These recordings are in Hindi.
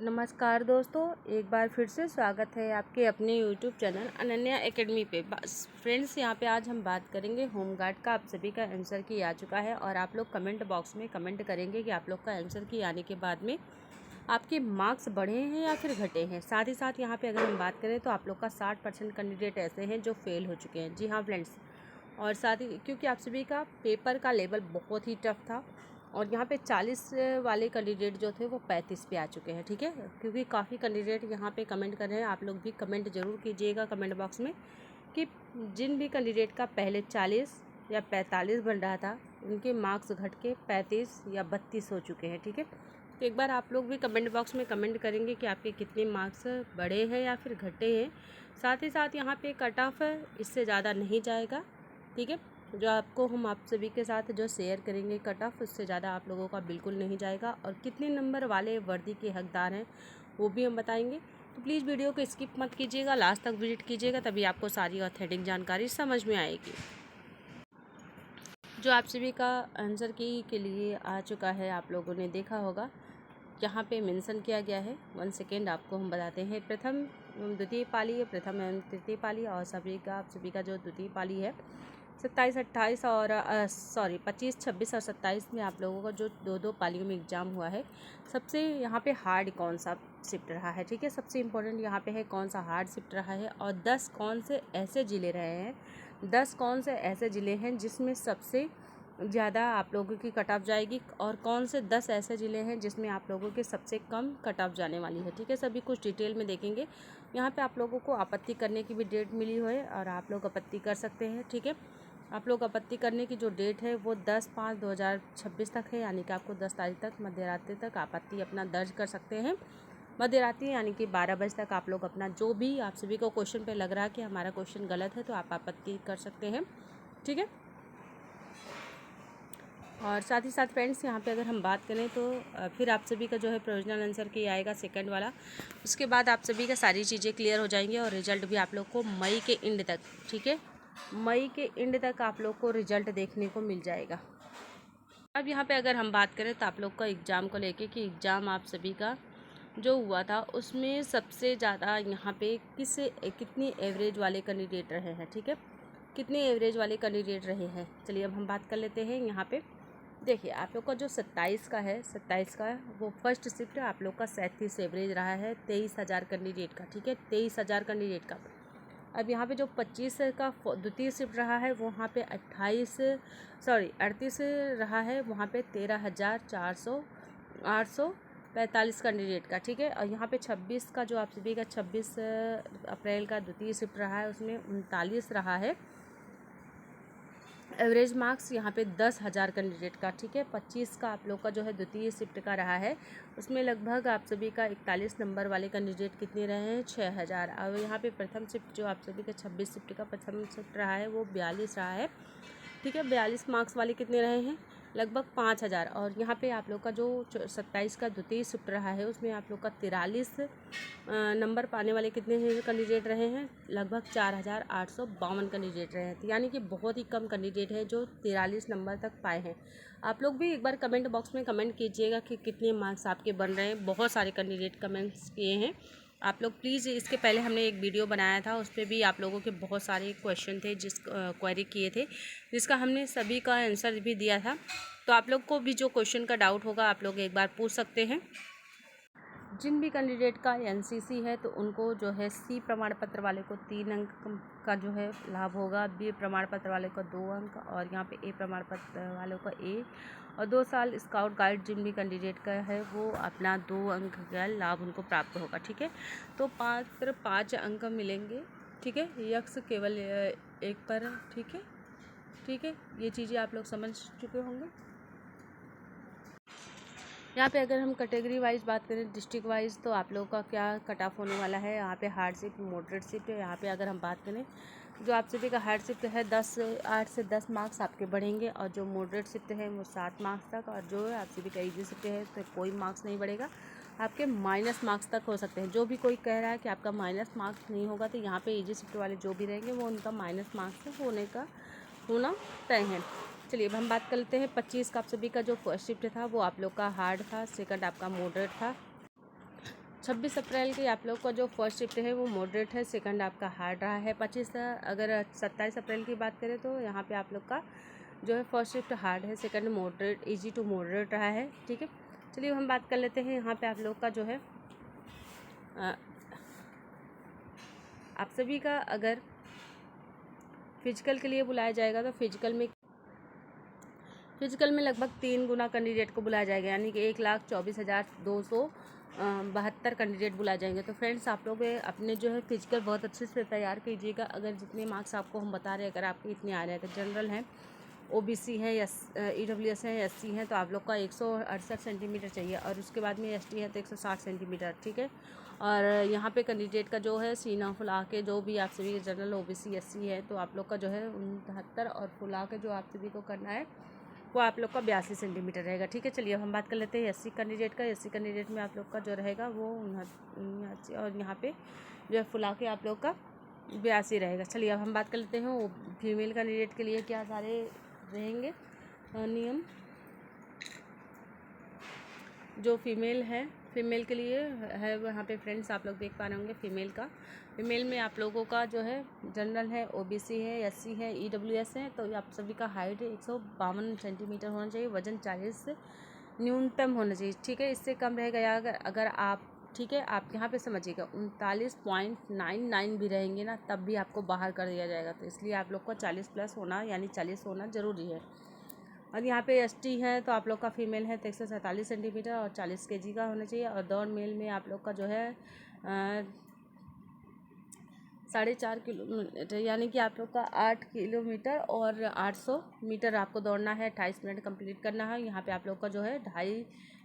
नमस्कार दोस्तों, एक बार फिर से स्वागत है आपके अपने YouTube चैनल अनन्या एकेडमी पे। बस फ्रेंड्स, यहाँ पे आज हम बात करेंगे होमगार्ड का। आप सभी का आंसर की आ चुका है और आप लोग कमेंट बॉक्स में कमेंट करेंगे कि आप लोग का आंसर की आने के बाद में आपके मार्क्स बढ़े हैं या फिर घटे हैं। साथ ही साथ यहाँ पे अगर हम बात करें तो आप लोग का 60% कैंडिडेट ऐसे हैं जो फेल हो चुके हैं। जी हाँ फ्रेंड्स, और साथ ही क्योंकि आप सभी का पेपर का लेवल बहुत ही टफ था और यहाँ पे 40 वाले कैंडिडेट जो थे वो 35 पे आ चुके हैं। ठीक है, क्योंकि काफ़ी कैंडिडेट यहाँ पे कमेंट कर रहे हैं। आप लोग भी कमेंट ज़रूर कीजिएगा कमेंट बॉक्स में कि जिन भी कैंडिडेट का पहले 40 या 45 बन रहा था उनके मार्क्स घट के 35 या 32 हो चुके हैं। ठीक है, तो एक बार आप लोग भी कमेंट बॉक्स में कमेंट करेंगे कि आपके कितने मार्क्स बढ़े हैं या फिर घटे हैं। साथ ही साथ यहाँ पे कट ऑफ है, इससे ज़्यादा नहीं जाएगा। ठीक है, जो आपको हम आप सभी के साथ जो शेयर करेंगे कट ऑफ, उससे ज़्यादा आप लोगों का बिल्कुल नहीं जाएगा। और कितने नंबर वाले वर्दी के हकदार हैं वो भी हम बताएंगे। तो प्लीज़ वीडियो को स्किप मत कीजिएगा, लास्ट तक विजिट कीजिएगा, तभी आपको सारी ऑथेंटिक जानकारी समझ में आएगी। जो आप सभी का आंसर की के लिए आ चुका है, आप लोगों ने देखा होगा यहाँ पे मेंशन किया गया है। 1 सेकेंड आपको हम बताते हैं। प्रथम द्वितीय पाली, प्रथम एवं तृतीय पाली और आप सभी का जो द्वितीय पाली है 27, 28 और 25, 26 और 27 में आप लोगों का जो दो पालियों में एग्ज़ाम हुआ है, सबसे यहाँ पे हार्ड कौन सा शिफ्ट रहा है। ठीक है, सबसे इम्पोर्टेंट यहाँ पे है कौन सा हार्ड शिफ्ट रहा है और 10 कौन से ऐसे ज़िले रहे हैं, 10 कौन से ऐसे ज़िले हैं जिसमें सबसे ज़्यादा आप लोगों की कट ऑफ जाएगी और कौन से 10 ऐसे ज़िले हैं जिसमें आप लोगों के सबसे कम कट ऑफ जाने वाली है। ठीक है, सभी कुछ डिटेल में देखेंगे। यहाँ पे आप लोगों को आपत्ति करने की भी डेट मिली हुई है और आप लोग आपत्ति कर सकते हैं। ठीक है, आप लोग आपत्ति करने की जो डेट है वो 10/5/2026 तक है, यानी कि आपको 10 तारीख तक मध्य रात्रि तक आपत्ति अपना दर्ज कर सकते हैं। मध्य रात्रि यानी कि 12 बजे तक आप लोग अपना जो भी आप सभी को क्वेश्चन पे लग रहा है कि हमारा क्वेश्चन गलत है तो आप आपत्ति कर सकते हैं। ठीक है, और साथ ही साथ फ्रेंड्स यहाँ पे अगर हम बात करें तो फिर आप सभी का जो है प्रोविजनल आंसर की आएगा सेकंड वाला। उसके बाद आप सभी का सारी चीज़ें क्लियर हो जाएंगी और रिजल्ट भी आप लोग को मई के एंड तक, ठीक है, मई के एंड तक आप लोग को रिजल्ट देखने को मिल जाएगा। अब यहाँ पे अगर हम बात करें तो आप लोग का एग्ज़ाम को लेके कि एग्ज़ाम आप सभी का जो हुआ था उसमें सबसे ज़्यादा यहाँ पे कितनी एवरेज वाले कैंडिडेट रहे हैं। ठीक है, कितने एवरेज वाले कैंडिडेट रहे हैं, चलिए अब हम बात कर लेते हैं। यहाँ पे देखिए आप लोग का जो 27 का है, 27 का वो फर्स्ट शिफ्ट आप लोग का 37 एवरेज रहा है 23,000 कैंडिडेट का। ठीक है, 23,000 कैंडिडेट का। अब यहाँ पे जो 25 का द्वितीय शिफ्ट रहा है वहाँ पे 38 रहा है, वहाँ पे 13,845 कैंडिडेट का। ठीक है, और यहाँ पे 26 का जो आप सभी का 26 अप्रैल का द्वितीय शिफ्ट रहा है उसमें 39 रहा है एवरेज मार्क्स, यहाँ पे 10,000 कैंडिडेट का। ठीक है, 25 का आप लोग का जो है द्वितीय शिफ्ट का रहा है उसमें लगभग आप सभी का 41 नंबर वाले कैंडिडेट कितने रहे हैं, 6,000। और यहाँ पे प्रथम शिफ्ट जो आप सभी का 26 शिफ्ट का प्रथम शिफ्ट रहा है वो 42 रहा है। ठीक है, 42 मार्क्स वाले कितने रहे हैं, लगभग 5,000। और यहाँ पे आप लोग का जो 27 का द्वितीय शिफ्ट रहा है उसमें आप लोग का 43 नंबर पाने वाले कितने कैंडिडेट रहे हैं, लगभग 4,852 कैंडिडेट रहे हैं। तो यानी कि बहुत ही कम कैंडिडेट है जो 43 नंबर तक पाए हैं। आप लोग भी एक बार कमेंट बॉक्स में कमेंट कीजिएगा कि कितने मार्क्स आपके बन रहे हैं। बहुत सारे कैंडिडेट कमेंट्स किए हैं आप लोग। प्लीज़ इसके पहले हमने एक वीडियो बनाया था, उस पर भी आप लोगों के बहुत सारे क्वेश्चन थे जिस क्वेरी किए थे, जिसका हमने सभी का आंसर भी दिया था। तो आप लोग को भी जो क्वेश्चन का डाउट होगा आप लोग एक बार पूछ सकते हैं। जिन भी कैंडिडेट का एनसीसी है तो उनको जो है सी प्रमाण पत्र वाले को 3 अंक का जो है लाभ होगा, बी प्रमाण पत्र वाले को 2 अंक और यहाँ पे ए प्रमाण पत्र वालों का ए, और 2 साल स्काउट गाइड जिन भी कैंडिडेट का है वो अपना 2 अंक का लाभ उनको प्राप्त होगा। ठीक है, तो 5 अंक मिलेंगे। ठीक है, यक्स केवल एक पर। ठीक है, ठीक है, ये चीज़ें आप लोग समझ चुके होंगे। यहाँ पे अगर हम कैटेगरी वाइज बात करें, डिस्ट्रिक्ट वाइज, तो आप लोगों का क्या कट ऑफ होने वाला है। यहाँ पे हार्ड शिफ्ट, मॉडरेट शिफ्ट है। यहाँ पे अगर हम बात करें जो आप सभी का हार्ड शिफ्ट है 8 से 10 मार्क्स आपके बढ़ेंगे और जो मॉडरेट शिफ्ट है वो 7 मार्क्स तक, और जो आप सभी का इजी शिफ्ट है तो कोई मार्क्स नहीं बढ़ेगा, आपके माइनस मार्क्स तक हो सकते हैं। जो भी कोई कह रहा है कि आपका माइनस मार्क्स नहीं होगा तो यहाँ पे इजी शिफ्ट वाले जो भी रहेंगे वो उनका माइनस मार्क्स होना तय है। चलिए अब हम बात कर लेते हैं 25 का आप सभी का जो फर्स्ट शिफ्ट था वो आप लोग का हार्ड था, सेकंड आपका मॉडरेट था। 26 अप्रैल की आप लोग का जो फर्स्ट शिफ्ट है वो मॉडरेट है, सेकंड आपका हार्ड रहा है। 25 अगर 27 अप्रैल की बात करें तो यहाँ पे आप लोग का जो है फर्स्ट शिफ्ट हार्ड है, second moderate, easy to moderate रहा है। ठीक है, चलिए हम बात कर लेते हैं यहाँ पे आप लोग का जो है आप सभी का अगर फिजिकल के लिए बुलाया जाएगा तो फिजिकल में लगभग 3 गुना कैंडिडेट को बुलाया जाएगा, यानी कि 1,24,272 कैंडिडेट बुलाए जाएंगे। तो फ्रेंड्स आप लोग अपने जो है फिजिकल बहुत अच्छे से तैयार कीजिएगा। अगर जितने मार्क्स आपको हम बता रहे हैं अगर आपके इतने आ रहे हैं तो जनरल हैं, ओबीसी हैं, EWS हैं, SC हैं तो आप लोग का 168 सेंटीमीटर चाहिए, और उसके बाद में ST है तो 160 सेंटीमीटर। ठीक है, और यहाँ पे कैंडिडेट का जो है सीना फुला के जो भी आप सभी जनरल, OBC, SC है तो आप लोग का जो है 69, और फुला के जो आप सभी को करना है वो आप लोग का 82 सेंटीमीटर रहेगा। ठीक है, चलिए अब हम बात कर लेते हैं SC कैंडिडेट का। SC कैंडिडेट में आप लोग का जो रहेगा वो 79, और यहाँ पे जो है फुला के आप लोग का 82 रहेगा। चलिए अब हम बात कर लेते हैं वो फीमेल कैंडिडेट के लिए क्या सारे रहेंगे नियम। जो फीमेल के लिए है वहाँ पे फ्रेंड्स आप लोग देख पा रहे होंगे फीमेल में आप लोगों का जो है जनरल है, OBC है, SC है, EWS है तो आप सभी का हाइट 152 सेंटीमीटर होना चाहिए, वजन 40 से न्यूनतम होना चाहिए। ठीक है, इससे कम रहेगा या अगर आप, ठीक है, आप यहाँ पे समझिएगा 39.99 भी रहेंगे ना तब भी आपको बाहर कर दिया जाएगा। तो इसलिए आप लोग को 40 प्लस होना, यानी 40 होना ज़रूरी है। और यहाँ पे ST है तो आप लोग का फीमेल है तो 147 सेंटीमीटर और 40 kg का होना चाहिए। और दौड़ मेल में आप लोग का जो है 4.5 किलोमीटर, यानी कि आप लोग का 8 किलोमीटर और 800 मीटर आपको दौड़ना है, 28 मिनट कंप्लीट करना है। यहाँ पे आप लोग का जो है 2.5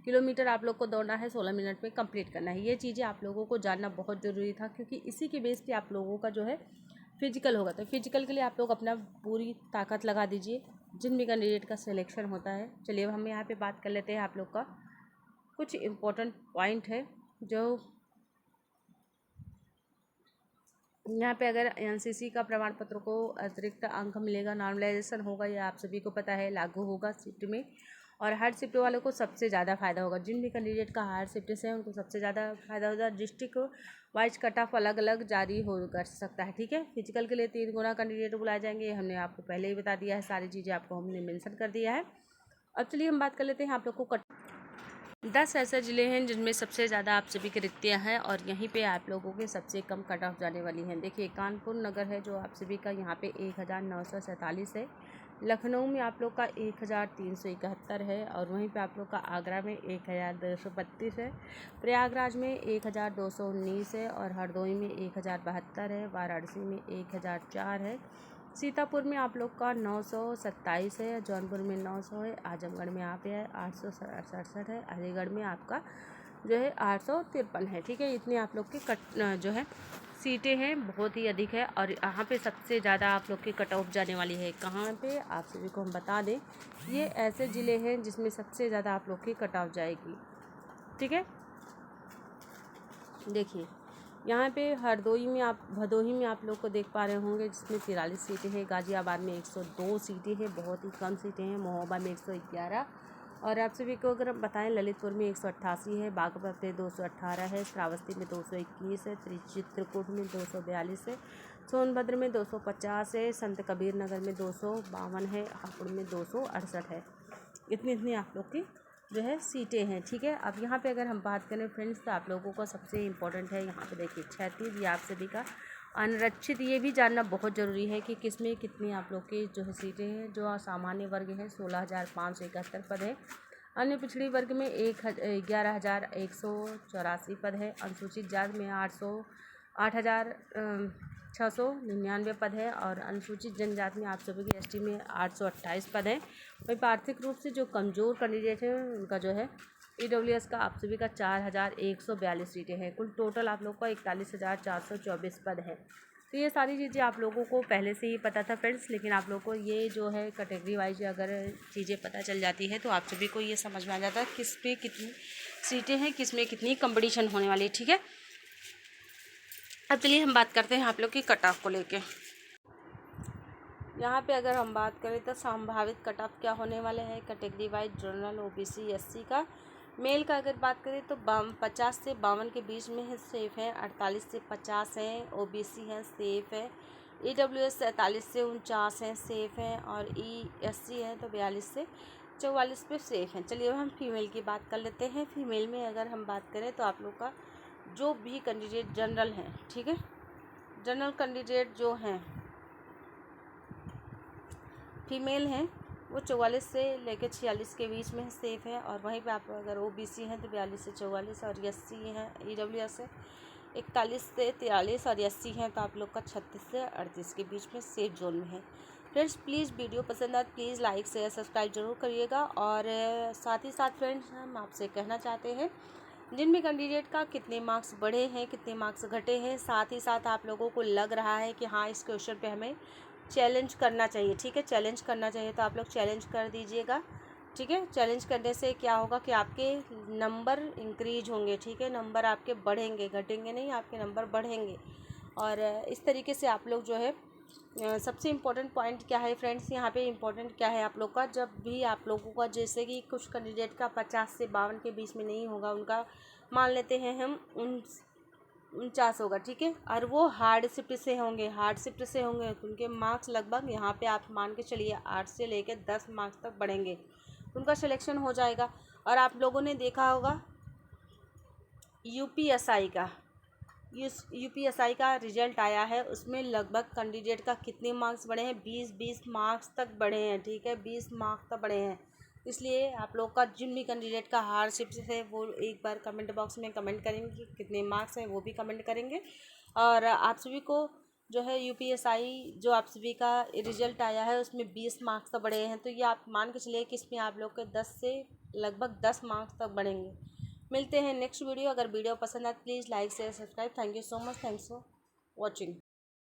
किलोमीटर आप लोग को दौड़ना है, 16 मिनट में कंप्लीट करना है। ये चीज़ें आप लोगों को जानना बहुत ज़रूरी था, क्योंकि इसी के बेस पे आप लोगों का जो है फिजिकल होगा। तो फिजिकल के लिए आप लोग अपना पूरी ताकत लगा दीजिए जिन भी कैंडिडेट का सिलेक्शन होता है। चलिए अब हम यहाँ पे बात कर लेते हैं आप लोग का कुछ इम्पोर्टेंट पॉइंट है जो यहाँ पे अगर NCC का प्रमाण पत्र को अतिरिक्त अंक मिलेगा, नॉर्मलाइजेशन होगा, ये आप सभी को पता है लागू होगा शिफ्ट में, और हार्ड शिफ्ट वालों को सबसे ज़्यादा फायदा होगा। जिन भी कैंडिडेट का हार्ड शिफ्ट से है उनको सबसे ज़्यादा फायदा होगा। डिस्ट्रिक्ट वाइज कट ऑफ अलग अलग जारी हो कर सकता है। ठीक है, फिजिकल के लिए 3 गुना कैंडिडेट बुलाए जाएंगे, हमने आपको पहले ही बता दिया है, सारी चीज़ें आपको हमने मेंशन कर दिया है। अब चलिए हम बात कर लेते हैं आप लोग को 10 ऐसे ज़िले हैं जिनमें सबसे ज़्यादा आप सभी की रिक्तियाँ हैं, और यहीं पे आप लोगों के सबसे कम कट ऑफ जाने वाली हैं। देखिए कानपुर नगर है जो आप सभी का यहाँ पे 1947 है, लखनऊ में आप लोग का 1371 है, और वहीं पे आप लोग का आगरा में 1232 है, प्रयागराज में 1219 है, और हरदोई में 1072 है, वाराणसी में 1004 है, सीतापुर में आप लोग का 927 है, जौनपुर में 900 है, आजमगढ़ में आप है 867 है, अलीगढ़ में आपका जो है 853 है। ठीक है, इतनी आप लोग की जो है सीटें हैं, बहुत ही अधिक है, और यहाँ पे सबसे ज़्यादा आप लोग की कट ऑफ जाने वाली है। कहाँ पे आप सभी को हम बता दें, ये ऐसे ज़िले हैं जिसमें सबसे ज़्यादा आप लोग की कट ऑफ जाएगी। ठीक है, देखिए यहाँ पे भदोही में आप लोग को देख पा रहे होंगे जिसमें 43 सीटें हैं, गाज़ियाबाद में 102 सीटें हैं, बहुत ही कम सीटें हैं, महोबा में 111, और आप सभी को अगर बताएं ललितपुर में 188 है, बागपत में 218 है, श्रावस्ती में 221 है, चित्रकूट में 242 है, सोनभद्र में 250 है, संत कबीर नगर में 252 है, हापुड़ में 268 है। इतनी आप लोग की जो है सीटें हैं। ठीक है, अब यहाँ पे अगर हम बात करें फ्रेंड्स तो आप लोगों को सबसे इम्पोर्टेंट है यहाँ पे देखिए 36, ये आप सभी का अनरक्षित, ये भी जानना बहुत ज़रूरी है कि किसमें कितनी आप लोग की जो है सीटें हैं। जो सामान्य वर्ग है 16,571 पद है, अन्य पिछड़ी वर्ग में 11,184 पद है, अनुसूचित जाति में 8,699 पद है, और अनुसूचित जनजाति में आप सभी की ST में 828 पद है। वही आर्थिक रूप से जो कमज़ोर कैंडिडेट है उनका जो है EWS का आप सभी का 4,142 सीटें हैं। कुल टोटल आप लोग का 41,424 पद है। तो ये सारी चीज़ें आप लोगों को पहले से ही पता था फ्रेंड्स, लेकिन आप लोगों को ये जो है कैटेगरी वाइज अगर चीज़ें पता चल जाती है तो आप सभी को ये समझ में आ जाता है किस पे कितनी सीटें हैं, किस में कितनी कंपटीशन होने वाली है। ठीक है, अब चलिए हम बात करते हैं आप लोग की कट ऑफ को लेके। यहाँ पे अगर हम बात करें तो संभावित कट ऑफ क्या होने वाले हैं category wise general, OBC, SC का मेल का अगर बात करें तो 50 से 52 के बीच में है, सेफ़ है। 48 से 50 हैं, ओबीसी हैं, सेफ़ है। ईडब्ल्यूएस 43 से 49 हैं, सेफ़ है। और ईएससी है तो 42 से 44 पे सेफ़ हैं। चलिए अब हम फीमेल की बात कर लेते हैं। फीमेल में अगर हम बात करें तो आप लोग का जो भी कैंडिडेट जनरल हैं, ठीक है, जनरल कैंडिडेट जो हैं फीमेल हैं वो 44 से लेकर 46 के बीच में सेफ़ है। और वहीं पे आप अगर ओबीसी हैं तो 42 से 44, और एससी हैं ईडब्ल्यूएस है 41 से 43, और एससी हैं तो आप लोग का 36 से 38 के बीच में सेफ जोन में है। फ्रेंड्स प्लीज़ वीडियो पसंद आए प्लीज़ लाइक शेयर सब्सक्राइब जरूर करिएगा। और साथ ही साथ फ्रेंड्स हम आपसे कहना चाहते हैं जिन भी कैंडिडेट का कितने मार्क्स बढ़े हैं, कितने मार्क्स घटे हैं, साथ ही साथ आप लोगों को लग रहा है कि हाँ इस क्वेश्चन पे हमें चैलेंज करना चाहिए, ठीक है, चैलेंज करना चाहिए, तो आप लोग चैलेंज कर दीजिएगा, ठीक है। चैलेंज करने से क्या होगा कि आपके नंबर इंक्रीज होंगे, ठीक है, नंबर आपके बढ़ेंगे, घटेंगे नहीं, आपके नंबर बढ़ेंगे। और इस तरीके से आप लोग जो है सबसे इम्पोर्टेंट पॉइंट क्या है फ्रेंड्स, यहाँ पे इम्पोर्टेंट क्या है आप लोग का, जब भी आप लोगों का जैसे कि कुछ कैंडिडेट का 50 से 52 के बीच में नहीं होगा, उनका मान लेते हैं हम 49 होगा, ठीक है, और वो हार्ड शिफ्ट से होंगे, तो उनके मार्क्स लगभग यहाँ पे आप मान के चलिए 8 से लेकर 10 मार्क्स तक बढ़ेंगे, उनका सिलेक्शन हो जाएगा। और आप लोगों ने देखा होगा यूपीएसआई का रिजल्ट आया है, उसमें लगभग कैंडिडेट का कितने मार्क्स बढ़े हैं, 20 मार्क्स तक बढ़े हैं, ठीक है, 20 मार्क्स तक बढ़े हैं। इसलिए आप लोग का जिन भी कैंडिडेट का हार्ड शिफ्ट है वो एक बार कमेंट बॉक्स में कमेंट करेंगे, कितने मार्क्स हैं वो भी कमेंट करेंगे। और आप सभी को जो है यूपीएसआई जो आप सभी का रिजल्ट आया है उसमें 20 मार्क्स तक बढ़े हैं, तो ये आप मान के चलिए कि इसमें आप लोग के 10 से लगभग 10 मार्क्स तक बढ़ेंगे। मिलते हैं नेक्स्ट वीडियो। अगर वीडियो पसंद आए please like share subscribe. Thank you so much, thanks for watching.